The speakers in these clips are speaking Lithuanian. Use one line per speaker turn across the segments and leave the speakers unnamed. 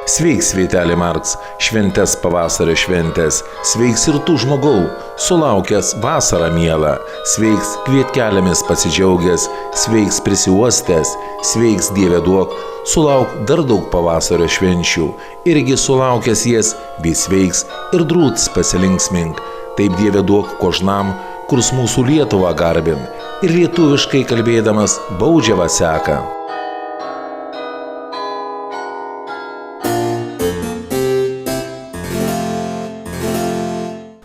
Sveiks, Vyteli Marks, šventės pavasario šventės, sveiks ir tu žmogau, sulaukęs vasarą mielą, sveiks kvietkelėmis pasidžiaugęs, sveiks prisiuostęs, sveiks Dieve duok, sulauk dar daug pavasario švenčių, irgi sulaukęs jas, bei sveiks ir drūts pasilinksmink, taip Dieve duok kožnam, kurs mūsų Lietuvą garbin, ir lietuviškai kalbėdamas baudžiavą seka.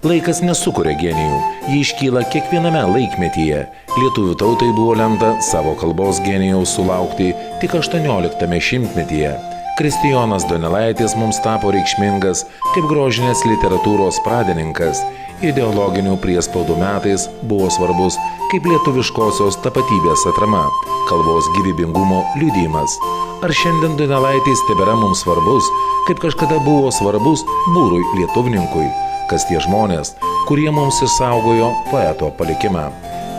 Laikas nesukuria genijų, jie iškyla kiekviename laikmetyje. Lietuvių tautai buvo lemta savo kalbos genijaus sulaukti tik 18 šimtmetyje. Kristijonas Donelaitis mums tapo reikšmingas kaip grožinės literatūros pradininkas. Ideologinių priespaudų metais buvo svarbus kaip lietuviškosios tapatybės atrama, kalbos gyvybingumo liudijimas. Ar šiandien Donelaitis tebėra mums svarbus, kaip kažkada buvo svarbus būrui lietuvininkui? Kas tie žmonės, kurie mums išsaugojo poeto palikimą.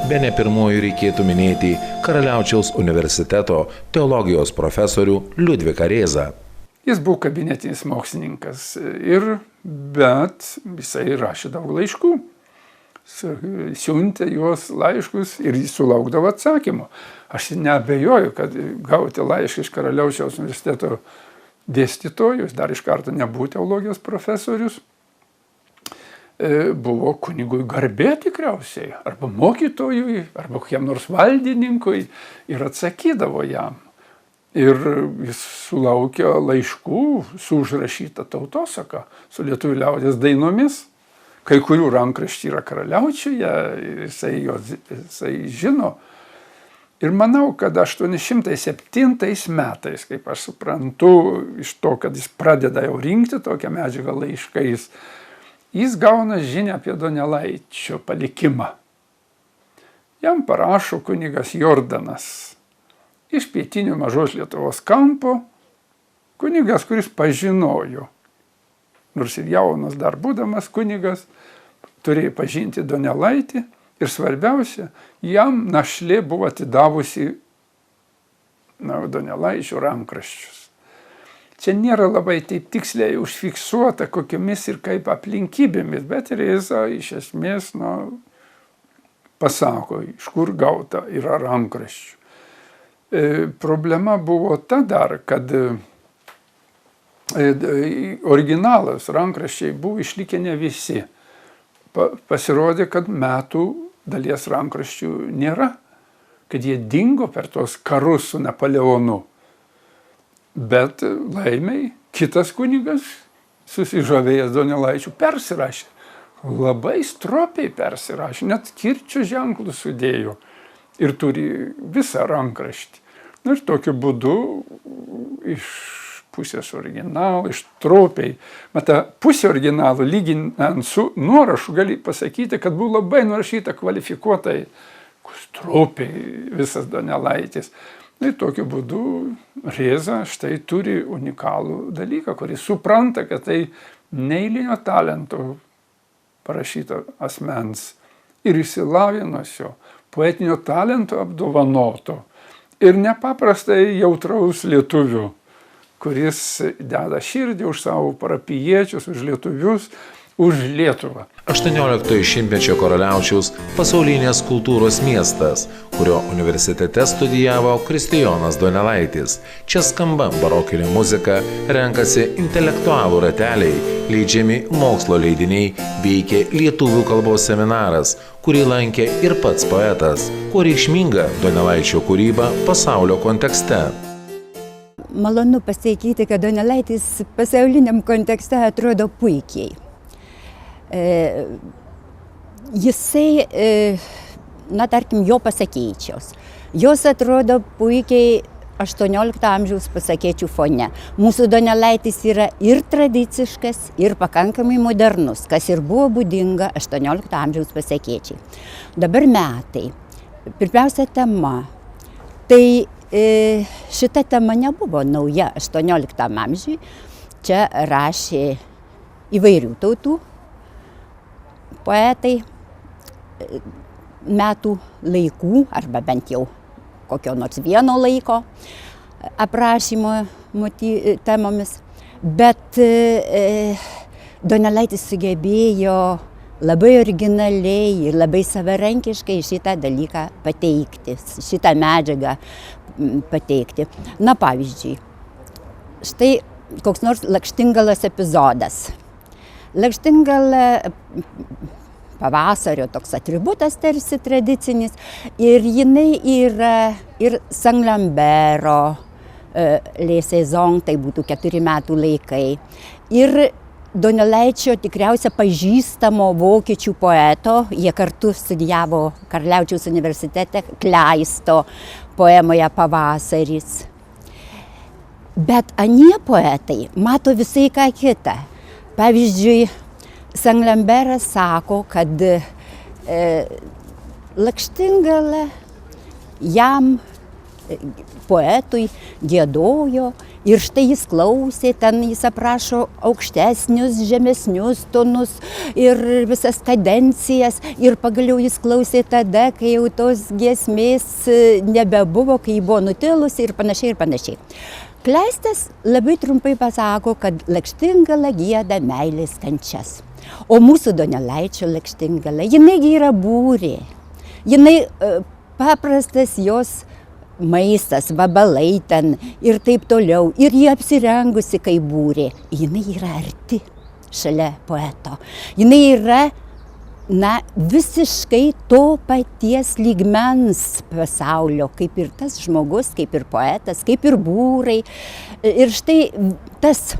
Bene pirmojų reikėtų minėti Karaliaučiaus universiteto teologijos profesorių Liudviką Rėzą.
Jis buvo kabinetinis mokslininkas, bet jisai rašė daug laiškų, siuntė juos laiškus ir jis sulaukdavo atsakymų. Aš neabejoju, kad gauti laišką iš Karaliaučiaus universiteto dėstytojus, dar iš karto nebuvo teologijos profesorius, buvo kunigui garbė tikriausiai, arba mokytojui, arba kokiam nors valdininkui ir atsakydavo jam. Ir jis sulaukė laiškų su užrašyta tautosaka, su lietuvių liaudies dainomis. Kai kurių rankraščių yra Karaliaučiuje, jisai žino. Ir manau, kad 807 metais, kaip aš suprantu, iš to, kad jis pradeda jau rinkti tokią medžiagą laiškais, jis gauna žinią apie Donelaičio palikimą. Jam parašo kunigas Jordanas iš pietinių Mažos Lietuvos kampo, kunigas, kuris pažinojo, nors ir jaunas dar būdamas kunigas, turėjo pažinti Donelaitį ir svarbiausia, jam našlė buvo atidavusi Donelaičio rankraščius. Čia nėra labai taip tiksliai užfiksuota, kokiamis ir kaip aplinkybėmis, bet Rėza iš esmės pasako, iš kur gauta yra rankraščių. Problema buvo ta dar, kad originalas rankraščiai buvo išlikę ne visi. Pasirodė, kad metų dalies rankraščių nėra, kad jie dingo per tos karus su Napoleonu. Bet laimiai kitas kunigas, susižavėjęs Donelaičiu, persirašė. Labai stropiai persirašė, net kirčio ženklus sudėjo ir turi visą rankraštį. Ir tokiu būdu iš pusės originalų, iš stropiai. Mata, pusė originalų, lyginant su nuorašu, gali pasakyti, kad buvo labai nurašyta kvalifikuotai, stropiai visas Donelaitis. Ir tokiu būdu Rėza štai turi unikalų dalyką, kuris supranta, kad tai neeilinio talento parašyto asmens ir išsilavinusio, poetinio talento apdovanoto ir nepaprastai jautraus lietuvių, kuris deda širdį už savo parapijiečius, už lietuvius, už Lietuvą.
18 šimtmečio Karaliaučiaus pasaulinės kultūros miestas, kurio universitete studijavo Kristijonas Donelaitis. Čia skamba barokinė muzika, renkasi intelektualų rateliai, leidžiami mokslo leidiniai, veikia lietuvių kalbos seminaras, kurį lankė ir pats poetas, kuo reikšminga Donelaičio kūryba pasaulio kontekste.
Malonu pasakyti, kad Donelaitis pasauliniam kontekste atrodo puikiai. Jisai, tarkim, jo pasakeičios. Jos atrodo puikiai 18 amžiaus pasakėčių fone. Mūsų Donelaitis yra ir tradiciškas, ir pakankamai modernus, kas ir buvo būdinga 18 amžiaus pasakėčiai. Dabar metai. Pirmiausia tema. Tai šita tema nebuvo nauja 18 amžiui. Čia rašė įvairių tautų poetai metų laikų, arba bent jau kokio nors vieno laiko aprašymo temomis. Bet Donelaitis sugebėjo labai originaliai ir labai savarankiškai šitą dalyką pateikti, šitą medžiagą pateikti. Na, pavyzdžiui, štai koks nors Lakštingalos epizodas. Lakštingala pavasario toks atributas tarsi tradicinis ir jinai yra ir Sanglambero les saison, tai būtų 4 metų laikai. Ir Donelaičio tikriausia pažįstamo vokiečių poeto, jie kartu studijavo Karaliaučiaus universitete, Kleisto poemoje Pavasaris. Bet anie poetai mato visai ką kitą. Pavyzdžiui, Sanglamberas sako, kad Lakštingala jam, poetui, giedojo ir štai jis klausė, ten jis aprašo aukštesnius, žemesnius tonus ir visas kadencijas ir pagaliau jis klausė tada, kai jau tos giesmės nebebuvo, kai buvo nutilusi ir panašiai ir panašiai. Kleistas labai trumpai pasako, kad Lakštingala gieda meilės kančias. O mūsų Donelaičio Lakštingala, jinai yra būrė. Jinai paprastas jos maistas, vabalai ten ir taip toliau. Ir ji apsirengusi kaip būrė. Jinai yra arti šalia poeto. Jinai yra visiškai to paties lygmens pasaulio, kaip ir tas žmogus, kaip ir poetas, kaip ir būrai. Ir štai tas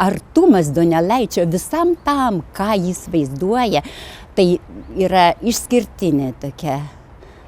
artumas Donelaičio visam tam, ką jis vaizduoja, tai yra išskirtinė tokia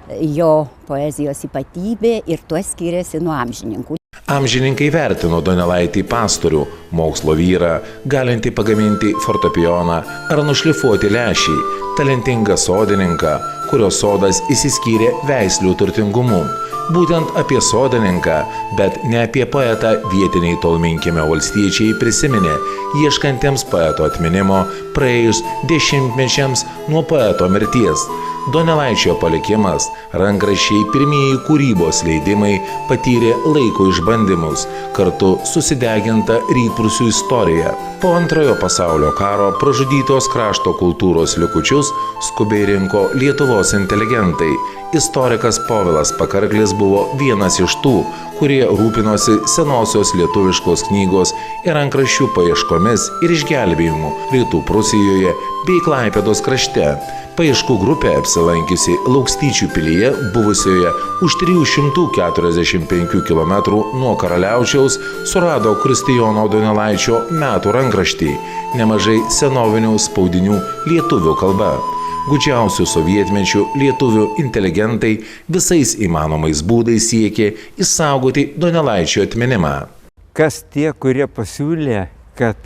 jo poezijos ypatybė ir tuo skiriasi nuo amžininkų.
Amžininkai vertino Donelaitį pastorių, mokslo vyrą, galintį pagaminti fortepijoną ar nušlifuoti lęšį, talentingą sodininką, kurio sodas išsiskyrė veislių turtingumu. Būtent apie sodininką, bet ne apie poetą vietiniai Tolminkiemio valstiečiai prisiminė, ieškantiems poeto atminimo praėjus 10-mečiams nuo poeto mirties. Donelaičio palikimas, rankraščiai pirmieji kūrybos leidimai patyrė laiko išbandymus, kartu susideginta rytprūsių istorija. Po Antrojo pasaulinio karo pražudytos krašto kultūros likučius skubiai rinko Lietuvos inteligentai. Istorikas Povilas Pakarklis buvo vienas iš tų, kurie rūpinosi senosios lietuviškos knygos ir rankraščių paieškomis ir išgelbėjimu Rytų Prūsijoje bei Klaipėdos krašte. Paieškų grupė apsilankiusi Laukstyčių pilyje, buvusioje už 345 km nuo Karaliaučiaus, surado Kristijono Donelaičio metų rankraštį, nemažai senovinių spaudinių lietuvių kalba. Gūdžiausių sovietmečių lietuvių inteligentai visais įmanomais būdais siekė išsaugoti Donelaičio atminimą.
Kas tie, kurie pasiūlė, kad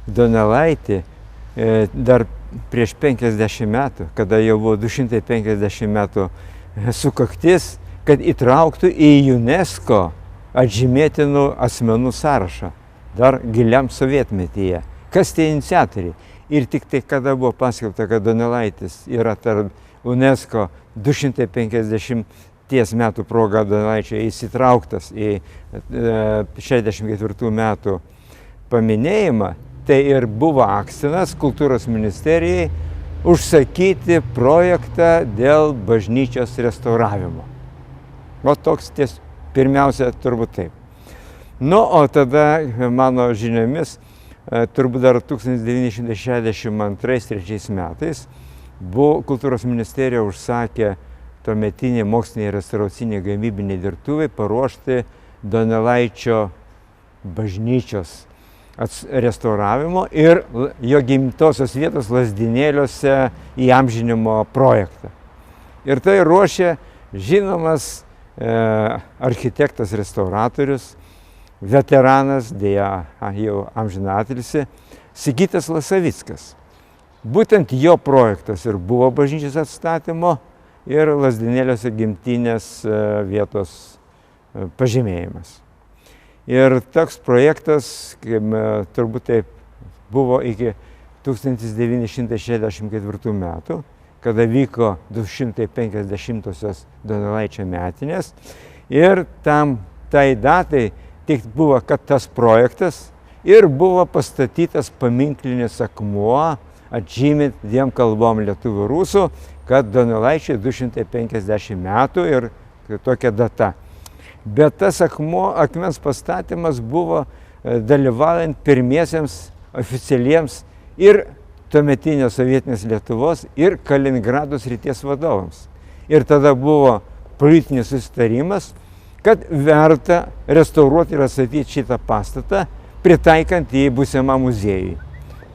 Donelaitį dar prieš 50 metų, kada jau buvo 250 metų sukaktis, kad įtrauktų į UNESCO atžymėtinų asmenų sąrašą, dar giliam sovietmetyje. Kas tie iniciatoriai? Ir tik tai, kada buvo paskelbta, kad Donelaitis yra tarp UNESCO 250 metų proga Donelaičio įsitrauktas į 64 metų paminėjimą, tai ir buvo akstinas kultūros ministerijai užsakyti projektą dėl bažnyčios restauravimo. O toks pirmiausia turbūt taip. Nu, o tada mano žiniomis, turbūt dar 1962-63 metais kultūros ministerija užsakė tuometinį mokslinį restauracinį gamybinį dirbtuvį paruošti Donelaičio bažnyčios restauravimo ir jo gimtosios vietos Lazdynėliuose įamžinimo projektą. Ir tai ruošė žinomas architektas restauratorius, veteranas, dėja jau amžinatilsį, Sigitas Lasavickas. Būtent jo projektas ir buvo bažnyčios atstatymo ir Lazdynėliuose gimtinės vietos pažymėjimas. Ir toks projektas, turbūt taip, buvo iki 1964 metų, kada vyko 250-osios Donelaičio metinės. Ir tai datai tik buvo, kad tas projektas ir buvo pastatytas paminklinis akmuo, atžymint dviem kalbom lietuvių rusų, kad Donelaičiui 250 metų ir tokia data. Bet tas akmens pastatymas buvo dalyvaujant pirmiesiems oficialiems ir tuometinės sovietinės Lietuvos ir Kaliningrado srities vadovams. Ir tada buvo politinis susitarimas, kad verta restauruoti ir atstatyti šitą pastatą, pritaikant jį būsimą muziejui.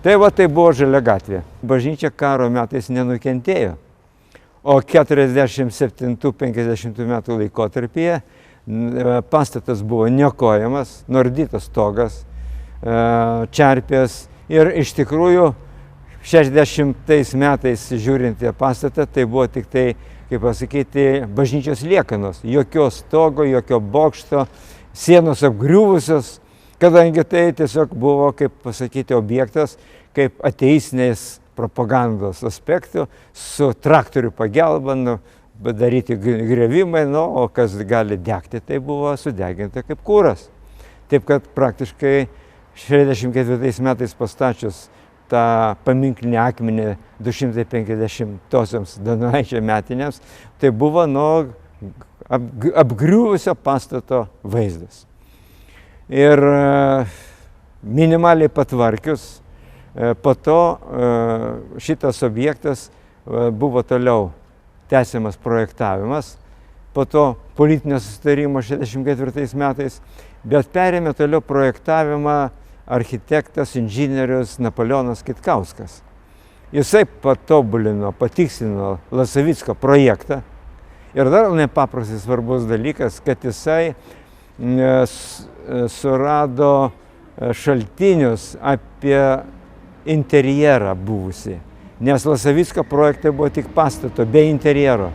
Tai buvo Žalia gatvė. Bažnyčia karo metais nenukentėjo, o 47-50 metų laikotarpyje pastatas buvo niokojamas, nuardytas stogas, čerpės ir iš tikrųjų 60 metais žiūrint į pastatą, tai buvo tik tai, kaip pasakyti, bažnyčios liekanos. Jokio stogo, jokio bokšto, sienos apgriuvusios, kadangi tai tiesiog buvo, kaip pasakyti, objektas, kaip ateistinės propagandos aspektų, su traktorių pagalba, daryti griovimai, o kas gali degti, tai buvo sudeginta kaip kūras. Taip kad praktiškai 64 metais pastačius tą paminklinį akmenį 250-osioms Donelaičio metinėms, tai buvo apgriuvusio pastato vaizdas. Ir minimaliai patvarkius, po to šitas objektas buvo toliau tęsiamas projektavimas, po to politinio susitarimo 64 metais, bet perėmė toliau projektavimą architektas, inžinierius Napoleonas Kitkauskas. Jisai patobulino, patikslino Lasavicko projektą. Ir dar nepaprastai svarbus dalykas, kad jisai surado šaltinius apie interjerą buvusį. Nes Lasavicko projektai buvo tik pastato, be interjero.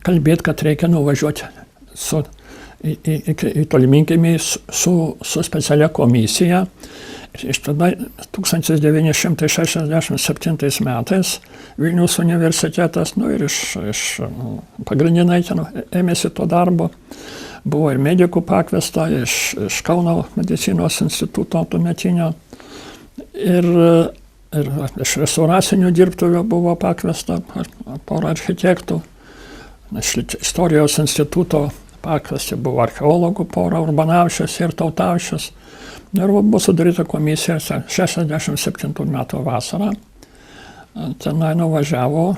Kalbėt, kad reikia nuvažiuoti į Tolminkiemį su specialia komisija. Ir tada 1967 metais Vilniaus universitetas, ir iš pagrindinai ten ėmėsi to darbo. Buvo ir medikų pakviesta, iš Kauno medicinos instituto tuometinio. Ir iš restauracinių dirbtuvių buvo pakviesta porą architektų. Iš istorijos instituto pakviesti buvo archeologų pora, Urbanavičius ir Tautavičius. Ir buvo sudaryta komisija 67 metų vasarą. Tenai nuvažiavo,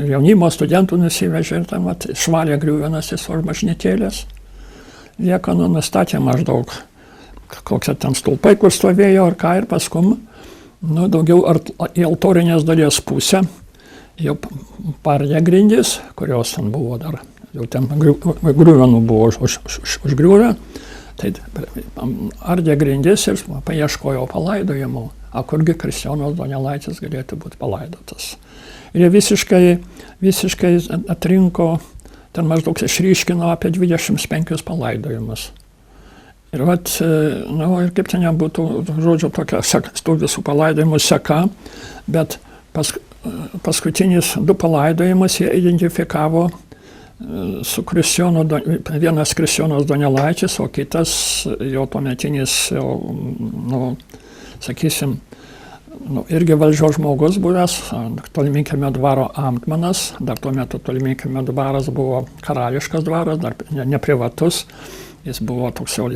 jaunimo studentų nusivežė ir ten išvalė griuvenas iš bažnytėlės. Liekanų nustatė maždaug, kokie ten stulpai, kur stovėjo ir ką, ir paskui daugiau į altorinės dalies pusę jau pardė grindys, kurios ten buvo dar, jau ten griuvenų buvo užgriuvę. Tai ardė grindis ir paieškojo palaidojimų, kurgi Kristijonas Donelaitis galėtų būti palaidotas. Ir jie visiškai atrinko, ten maždaug išryškino apie 25 palaidojimus. Ir ir kaip ten būtų, žodžiu, tokia tų visų palaidojimų seka, bet paskutinis 2 palaidojimus jie identifikavo su vienas Kristijonas Donelaitis, o kitas jo tuometinis, sakysim, irgi valdžios žmogus buvęs, Tolminkiemio dvaro amtmanas, dar tuo metu Tolminkiemio dvaras buvo karališkas dvaras, dar ne privatus, jis buvo toks jau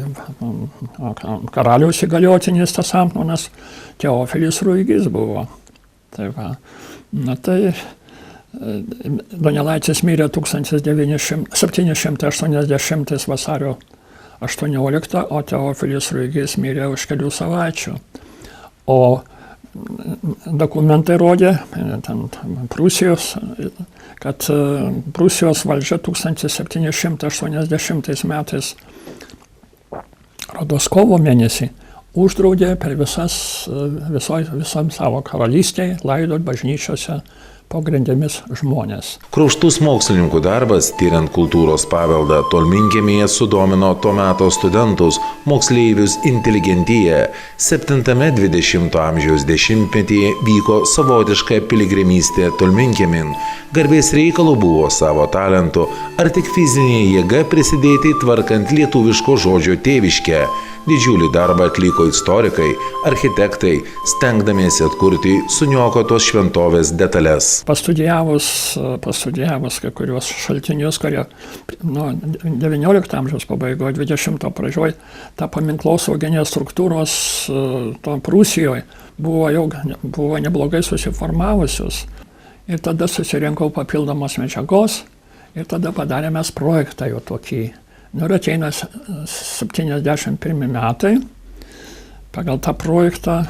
karaliaus įgaliotinis tas amtmanas, Teofilis Ruigys buvo. Tai Donelaitis mirė 1780 vasario 18, o Teofilis Ruigys mirė už kelių savaičių. O dokumentai rodė, kad Prūsijos valdžia 1780 metais, rodos kovo mėnesį, uždraudė per visam savo karalystėje laidot bažnyčiose po grindimis žmonės.
Kruopštus mokslininkų darbas, tyriant kultūros paveldą Tolminkiemyje, sudomino to meto studentus, moksleivius, inteligentiją. 7-20 amžiaus dešimtmetyje vyko savotiška piligrimystė Tolminkiemin. Garbės reikalu buvo savo talentu ar tik fizinė jėga prisidėti tvarkant lietuviško žodžio tėviškę. Didžiulį darbą atliko istorikai, architektai, stengdamiesi atkurti suniokotos šventovės detalės.
Pastudijavus kai kurios šaltinius, kurie 19 amžiaus pabaigoje, 20 pradžioje, ta paminklosauginiės struktūros Prūsijoje buvo neblogai susiformavusios. Ir tada susirinkau papildomos medžiagos ir tada padarėme projektą jau tokį. Ir ateina 71 metai, pagal tą projektą,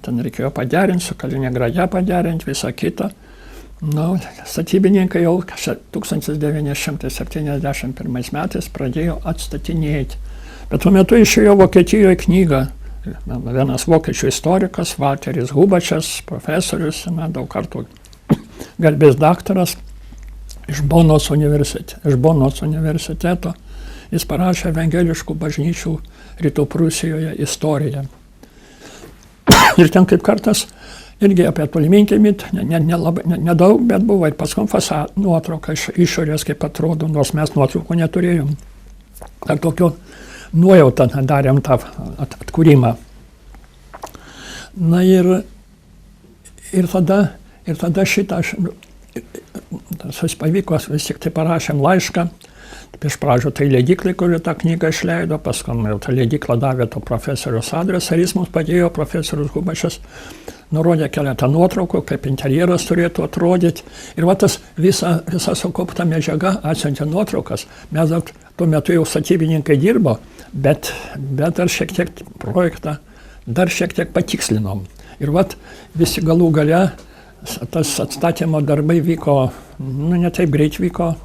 ten reikėjo paderinti, su Kaliningrade paderinti, visą kitą. Statybininkai jau 1971 metais pradėjo atstatinėti. Bet tuo metu išėjo Vokietijoje knyga. Vienas vokiečių istorikas, Walteris Hubačas, profesorius, daug kartų garbės daktaras iš Bonos universiteto. Jis parašė evangeliškų bažnyčių Rytų Prūsijoje istoriją. Ir ten kaip kartas irgi apie Tolminkiemį, nedaug, bet buvo ir paskui nuotrauka iš išorės, kaip atrodo, nors mes nuotraukų neturėjom. Ar tokio nuojautą darėm tą atkūrimą. Na ir tada šitą pavyko, vis tik tai parašėm laišką. Iš pradžių tai leidyklai, kuri tą knygą išleido, paskui jau ta leidykla davė to profesoriaus adresą ir jis mums padėjo, profesorius Hubačas nurodė keletą nuotraukų, kaip interjeras turėtų atrodyti. Ir va tas visa sukaupta medžiaga atsiuntė nuotraukas. Mes dar tuo metu jau statybininkai dirbo, bet dar šiek tiek projektą, dar šiek tiek patikslinom. Ir va visi galų gale tas atstatymo darbai vyko, ne taip greit vyko.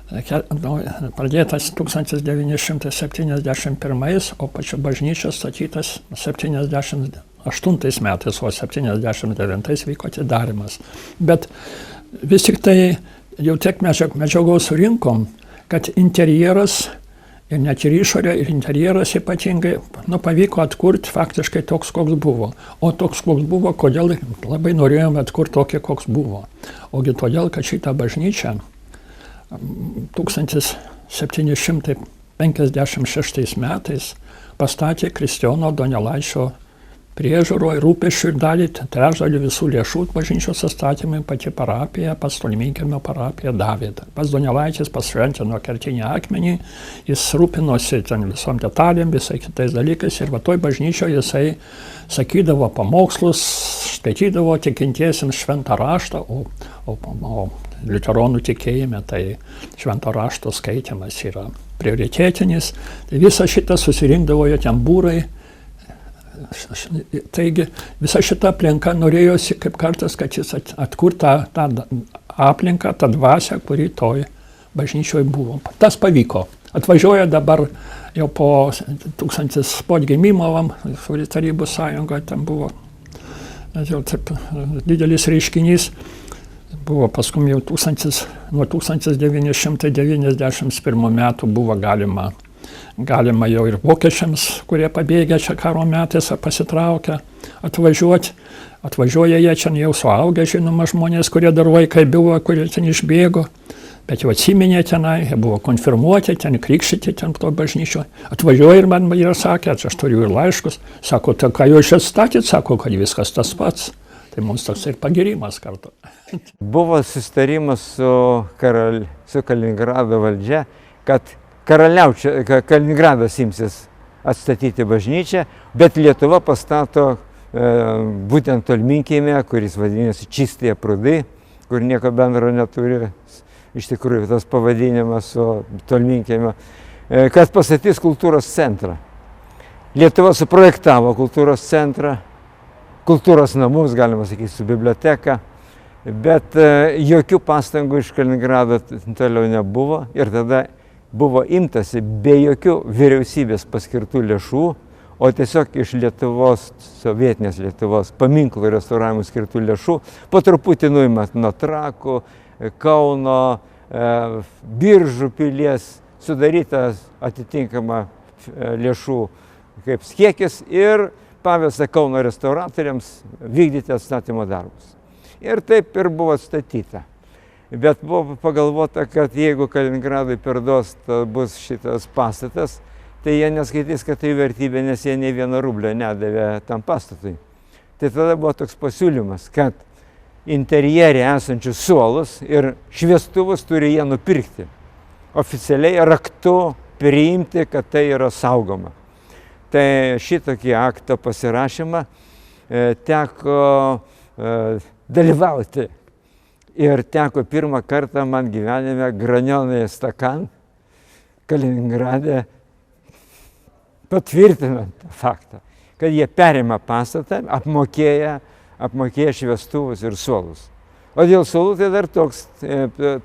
Pradėtas 1971, o pačia bažnyčia statytas 78 metais, o 79 vyko atidarimas. Bet vis tik tai jau tiek medžiagos surinkom, kad interjeras ir net ir išorė, ir interjeras ypatingai pavyko atkurti faktiškai toks, koks buvo. O toks, koks buvo, kodėl labai norėjome atkurti tokį, koks buvo. Ogi todėl, kad šitą bažnyčią 1756 metais pastatė Kristijono Donelaičio priežiūroje, rūpesčių ir dalį, trečdalį visų lėšų bažnyčios atstatymui pati parapija, pats Tolminkiemio parapija davė. Pats Donelaitis pašventino kertinį akmenį, jis rūpinosi ten visom detalėm, visai kitais dalykais ir va toj bažnyčioje jisai sakydavo pamokslus, skaitydavo tikintiesiems šventą raštą, o liuteronų tikėjime tai švento rašto skaitimas yra prioritėtinis. Tai visą šitą susirinkdavo jo ten būrai. Taigi visa šita aplinka norėjosi kaip kartas, kad jis atkurta tą aplinką, tą dvasią, kuri toj bažnyčioje buvo. Tas pavyko. Atvažiuoja dabar jau po atgimimo, Tarybų sąjungoje, ten buvo jau taip didelis reiškinys. Buvo paskui jau nuo 1991 metų buvo galima jau ir vokiečiams, kurie pabėgę čia karo metais pasitraukę, atvažiuoti. Atvažiuoja jie čia jau suaugę, žinoma, žmonės, kurie dar vaikai buvo, kurie ten išbėgo, bet jau atsiminė tenai, jie buvo konfirmuoti, ten krikštyti, ten to bažnyčio. Atvažiuoja ir man yra sakė, aš turiu ir laiškus, sako, tai ką jūs čia statėt, sako, kad viskas tas pats. Tai mums toks ir pagirimas kartu.
Buvo susitarimas su Kaliningrado valdžia, kad Kaliningradas imsis atstatyti bažnyčią, bet Lietuva pastato būtent Tolminkiemį, kuris vadinasi Čistėje prūdai, kur nieko bendro neturi, iš tikrųjų tas pavadinimas su Tolminkiemiu, kad pastatys kultūros centrą. Lietuva suprojektavo kultūros centrą, kultūros namus, galima sakyti, su biblioteka, bet jokių pastangų iš Kaliningrado toliau nebuvo ir tada buvo imtasi be jokių vyriausybės paskirtų lėšų, o tiesiog iš Lietuvos, sovietinės Lietuvos paminklų restauravimų skirtų lėšų, po truputį nuimat nuo Trakų, Kauno, Biržų pilies, sudarytas atitinkama lėšų kaip kiekis ir pavesta Kauno restauratoriams vykdyti atstatymo darbus. Ir taip ir buvo atstatyta. Bet buvo pagalvota, kad jeigu Kaliningradui perduos bus šitas pastatas, tai jie neskaitys, kad tai vertybė, nes jie nei vieno rublio nedavė tam pastatui. Tai tada buvo toks pasiūlymas, kad interjere esančius suolus ir šviestuvus turi jie nupirkti. Oficialiai raktu priimti, kad tai yra saugoma. Tai šitokį aktą pasirašymą teko dalyvauti. Ir teko pirmą kartą man gyvenime Granionai Stakan, Kaliningrade, patvirtinant tą faktą, kad jie perima pastatą, apmokėję šviestuvus ir suolus. O dėl suolų tai dar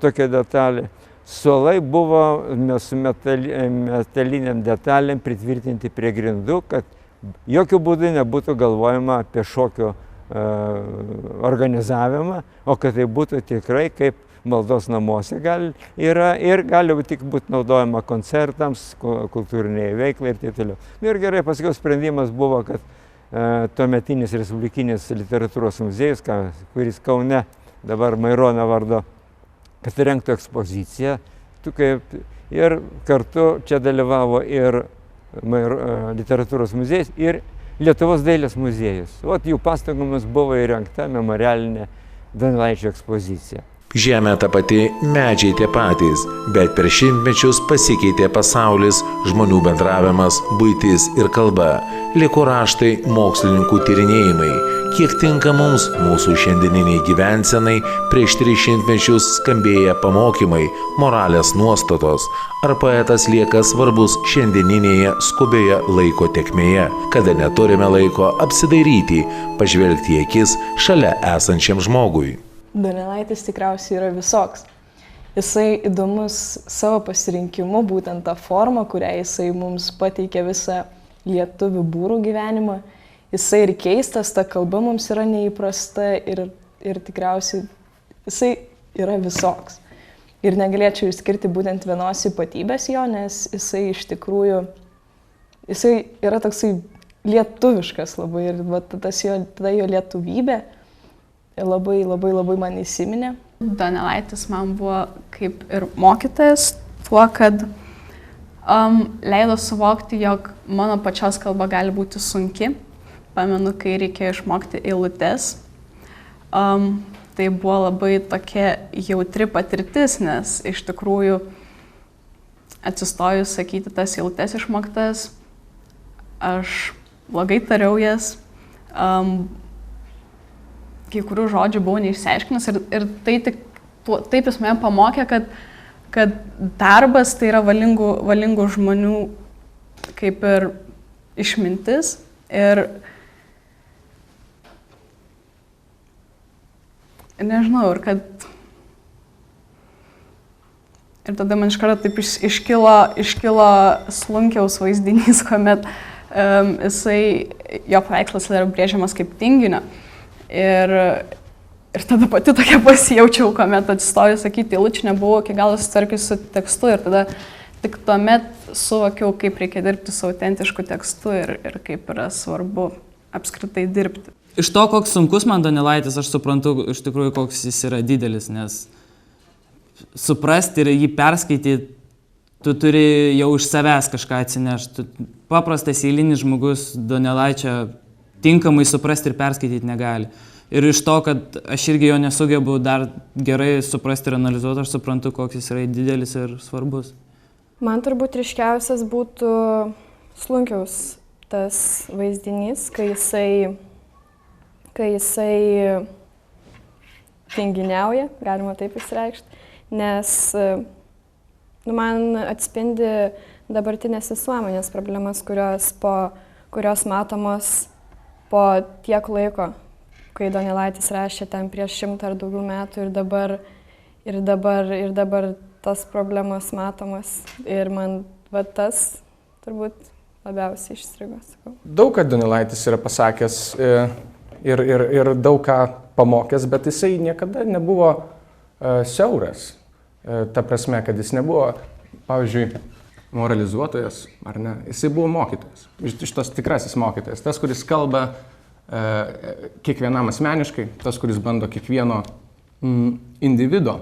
tokia detalė. Suolai buvo su metaliniam detalėm pritvirtinti prie grindų, kad jokių būdų nebūtų galvojama apie šokio organizavimą, o kad tai būtų tikrai kaip maldos namuose yra ir gali tik būti naudojama koncertams, kultūriniai veiklai ir taip toliau. Ir gerai, paskiau sprendimas buvo, kad tuometinis Respublikinis literatūros muziejus, kuris Kaune, dabar Maironio vardo, kad rengtų ekspoziciją. Ir kartu čia dalyvavo ir literatūros muziejus, ir Lietuvos dailės muziejus. Jų pastangomis buvo įrengta memorialinė Donelaičio ekspozicija.
Žemė ta pati, medžiai tie patys, bet per šimtmečius pasikeitė pasaulis, žmonių bendravimas, buitis ir kalba. Liko raštai, mokslininkų tyrinėjimai. Kiek tinka mums, mūsų šiandieniniai gyvensenai, prieš 300 mečius skambėję pamokymai, moralės nuostatos. Ar poetas lieka svarbus šiandieninėje skubioje laiko tėkmėje, kada neturime laiko apsidairyti, pažvelgti į akis šalia esančiam žmogui.
Donelaitis tikriausiai yra visoks. Jisai įdomus savo pasirinkimu, būtent tą formą, kurią jisai mums pateikė visą lietuvių būrų gyvenimą. Jisai ir keistas, ta kalba mums yra neįprasta ir tikriausiai jisai yra visoks. Ir negalėčiau išskirti būtent vienos ypatybės jo, nes jisai iš tikrųjų, jisai yra toksai lietuviškas labai ir tada jo lietuvybė labai man įsiminė.
Donelaitis man buvo kaip ir mokytojas tuo, kad leido suvokti, jog mano pačios kalba gali būti sunki. Pamenu, kai reikėjo išmokti eilutes. Tai buvo labai tokia jautri patirtis, nes iš tikrųjų atsistojus sakyti tas eilutes išmoktas, aš blogai tariau jas. Kai kurių žodžių buvau neišsiaiškinęs ir taip jis mane pamokė, kad darbas tai yra valingų žmonių kaip ir išmintis. Ir nežinau, ir tada man iš karto taip iškilo Slunkiaus vaizdinys, kuomet jo paveikslas yra brėžiamas kaip tinginio. Ir tada pati tokia pasijaučiau, kuomet atsistoju sakyti eilučių, nebuvau iki galo susitvarkius su tekstu ir tada tik tuomet suvokiau, kaip reikia dirbti su autentišku tekstu ir kaip yra svarbu apskritai dirbti.
Iš to, koks sunkus man Donelaitis, aš suprantu iš tikrųjų, koks jis yra didelis, nes suprasti ir jį perskaityti, tu turi jau iš savęs kažką atsinešti. Paprastas eilinis žmogus Donelaičio tinkamai suprasti ir perskaityti negali. Ir iš to, kad aš irgi jo nesugebu dar gerai suprasti ir analizuoti, aš suprantu, koks jis yra didelis ir svarbus.
Man turbūt ryškiausias būtų Slunkiaus tas vaizdinys, kai jisai tinginiauja, galima taip išreikšti, nes man atspindi dabartinės visuomenės problemas, kurios matomos po tiek laiko, kai Donelaitis rašė ten prieš 100 ar daugiau metų ir dabar tas problemos matomos. Ir man tas turbūt labiausiai išstrigo.
Daug ką Donelaitis yra pasakęs ir daug ką pamokęs, bet jisai niekada nebuvo siauras. Ta prasme, kad jis nebuvo, pavyzdžiui, moralizuotojas, ar ne? Jisai buvo mokytojas. Šitas tikrasis mokytojas. Tas, kuris kalba kiekvienam asmeniškai, tas, kuris bando kiekvieno individo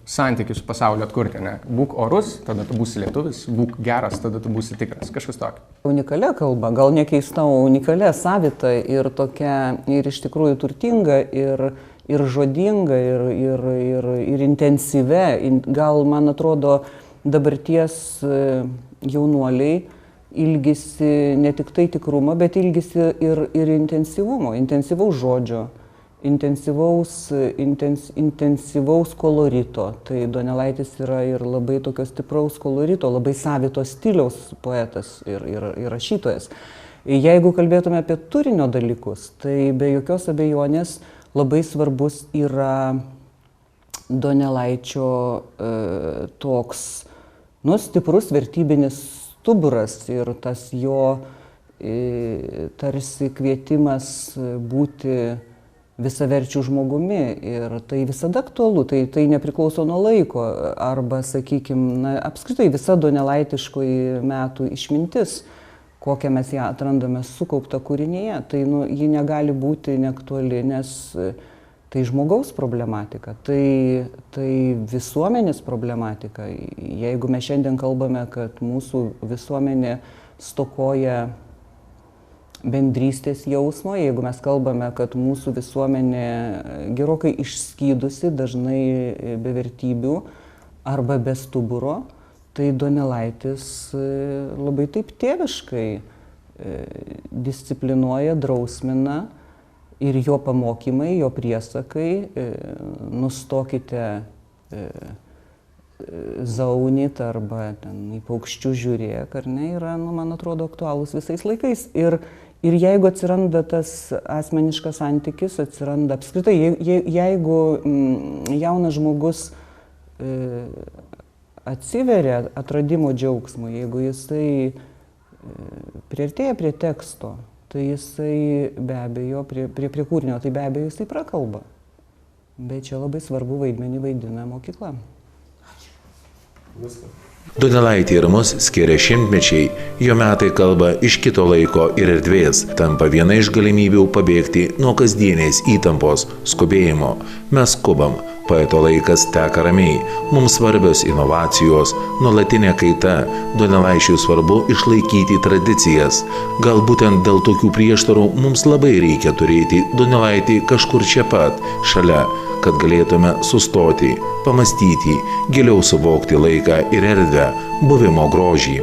santykių su pasauliu atkurti, ne? Būk orus, tada tu būsi lietuvis, būk geras, tada tu būsi tikras, kažkas tokio.
Unikalia kalba, gal nekeista, unikalia, savita ir tokia, ir iš tikrųjų turtinga, ir žodinga, ir intensyve. Gal, man atrodo, dabarties jaunuoliai ilgisi ne tik tai tikrumo, bet ilgisi ir intensyvumo, intensyvaus žodžio, intensyvaus kolorito. Tai Donelaitis yra ir labai tokio stipraus kolorito, labai savito stiliaus poetas ir rašytojas. Jeigu kalbėtume apie turinio dalykus, tai be jokios abejonės labai svarbus yra Donelaičio toks stiprus vertybinis stuburas ir tas jo tarsi kvietimas būti visaverčių žmogumi. Ir tai visada aktualu, tai nepriklauso nuo laiko. Arba, sakykime, apskritai visa donelaitiškoji metų išmintis, kokią mes ją atrandame sukauptą kūrinyje, tai ji negali būti neaktuali, nes tai žmogaus problematika, tai visuomenės problematika. Jeigu mes šiandien kalbame, kad mūsų visuomenė stokoja bendrystės jausmo, jeigu mes kalbame, kad mūsų visuomenė gerokai išskydusi, dažnai be vertybių arba be stuburo, tai Donelaitis labai taip tėviškai disciplinuoja, drausmina ir jo pamokymai, jo priesakai, nustokite zaunyt arba ten į paukščius žiūrėk, ar ne, yra, man atrodo, aktualūs visais laikais. Ir jeigu atsiranda tas asmeniškas santykis, atsiranda apskritai, jeigu jaunas žmogus atsiveria atradimo džiaugsmu, jeigu jisai priartėja prie teksto, tai jisai be abejo, prie kūrinio, tai be abejo jisai prakalba. Bet čia labai svarbu vaidmenį vaidina mokykla.
Donelaitį ir mus skiria šimtmečiai, jo metai kalba iš kito laiko ir erdvės, tampa viena iš galimybių pabėgti nuo kasdienės įtampos, skubėjimo. Mes skubam, poeto laikas teka ramiai, mums svarbios inovacijos, nuolatinė kaita, Donelaičiui svarbu išlaikyti tradicijas. Gal būtent dėl tokių prieštarų mums labai reikia turėti Donelaitį kažkur čia pat, šalia, kad galėtume sustoti, pamastyti, giliau suvokti laiką ir erdvę, buvimo grožį.